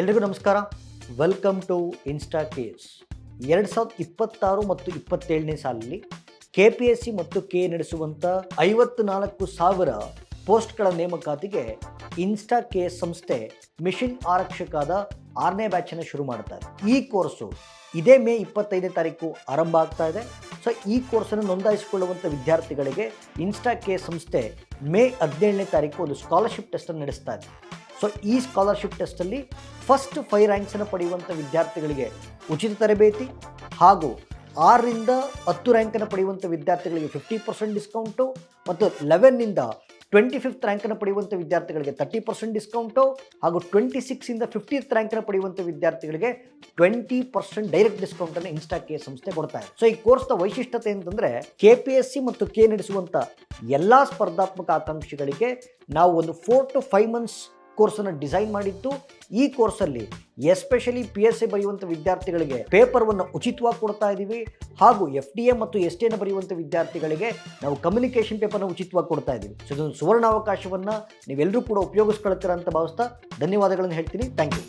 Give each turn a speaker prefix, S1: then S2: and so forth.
S1: ಎಲ್ರಿಗೂ ನಮಸ್ಕಾರ. Welcome to insta case. 2026 ಮತ್ತು 27ನೇ ಸಾಲಿನಲ್ಲಿ KPSC ಮತ್ತು ಕೆ ನಡೆಸುವಂಥ 54,000 ಪೋಸ್ಟ್ಗಳ ನೇಮಕಾತಿಗೆ ಇನ್ಸ್ಟಾ ಕೇಸ್ ಸಂಸ್ಥೆ ಮಿಷನ್ ಆರಕ್ಷಕದ 6ನೇ ಬ್ಯಾಚನ್ನು ಶುರು ಮಾಡ್ತಾರೆ. ಈ ಕೋರ್ಸು ಇದೇ ಮೇ 25ನೇ ತಾರೀಕು ಆರಂಭ ಆಗ್ತಾ ಇದೆ. ಸೊ ಈ ಕೋರ್ಸನ್ನು ನೋಂದಾಯಿಸಿಕೊಳ್ಳುವಂಥ ವಿದ್ಯಾರ್ಥಿಗಳಿಗೆ ಇನ್ಸ್ಟಾ ಕೇಸ್ ಸಂಸ್ಥೆ ಮೇ 17ನೇ ತಾರೀಕು ಒಂದು ಸ್ಕಾಲರ್ಶಿಪ್ ಟೆಸ್ಟನ್ನು ನಡೆಸ್ತಾ ಇದೆ. ಸೊ ಈ ಸ್ಕಾಲರ್ಶಿಪ್ ಟೆಸ್ಟಲ್ಲಿ ಫಸ್ಟ್ 5 ರ್ಯಾಂಕ್ಸನ್ನು ಪಡೆಯುವಂಥ ವಿದ್ಯಾರ್ಥಿಗಳಿಗೆ ಉಚಿತ ತರಬೇತಿ ಹಾಗೂ 6ರಿಂದ 10 ರ್ಯಾಂಕನ್ನು ಪಡೆಯುವಂಥ ವಿದ್ಯಾರ್ಥಿಗಳಿಗೆ 50% ಡಿಸ್ಕೌಂಟು ಮತ್ತು 11ನಿಂದ 25th ರ್ಯಾಂಕನ್ನು ಪಡೆಯುವಂಥ ವಿದ್ಯಾರ್ಥಿಗಳಿಗೆ 30% ಡಿಸ್ಕೌಂಟು ಹಾಗೂ 26ಇಂದ 50th ರ್ಯಾಂಕನ್ನು ಪಡೆಯುವಂಥ ವಿದ್ಯಾರ್ಥಿಗಳಿಗೆ 20% ಡೈರೆಕ್ಟ್ ಡಿಸ್ಕೌಂಟನ್ನು ಇನ್ಸ್ಟಾ ಕೆ ಸಂಸ್ಥೆ ಕೊಡ್ತಾ ಇದೆ. ಸೊ ಈ ಕೋರ್ಸ್ನ ವೈಶಿಷ್ಟ್ಯತೆ ಅಂತಂದರೆ KPSC ಮತ್ತು ಕೆ ನಡೆಸುವಂಥ ಎಲ್ಲ ಸ್ಪರ್ಧಾತ್ಮಕ ಆಕಾಂಕ್ಷಿಗಳಿಗೆ ನಾವು ಒಂದು 4 to 5 months ಕೋರ್ಸನ್ನು ಡಿಸೈನ್ ಮಾಡಿದ್ದು. ಈ ಕೋರ್ಸಲ್ಲಿ ಎಸ್ಪೆಷಲಿ PSA ಬರೆಯುವಂಥ ವಿದ್ಯಾರ್ಥಿಗಳಿಗೆ ಪೇಪರ್ವನ್ನು ಉಚಿತವಾಗಿ ಕೊಡ್ತಾ ಇದ್ದೀವಿ ಹಾಗೂ FDA ಮತ್ತು STA ಬರೆಯುವಂಥ ವಿದ್ಯಾರ್ಥಿಗಳಿಗೆ ನಾವು ಕಮ್ಯುನಿಕೇಷನ್ ಪೇಪರ್ನ ಉಚಿತವಾಗಿ ಕೊಡ್ತಾ ಇದ್ದೀವಿ. ಸೊ ಇದೊಂದು ಸುವರ್ಣ ಅವಕಾಶವನ್ನು ನೀವೆಲ್ಲರೂ ಕೂಡ ಉಪಯೋಗಿಸ್ಕೊಳ್ತೀರಾ ಅಂತ ಭಾವಿಸ್ತಾ ಧನ್ಯವಾದಗಳನ್ನು ಹೇಳ್ತೀನಿ. Thank you.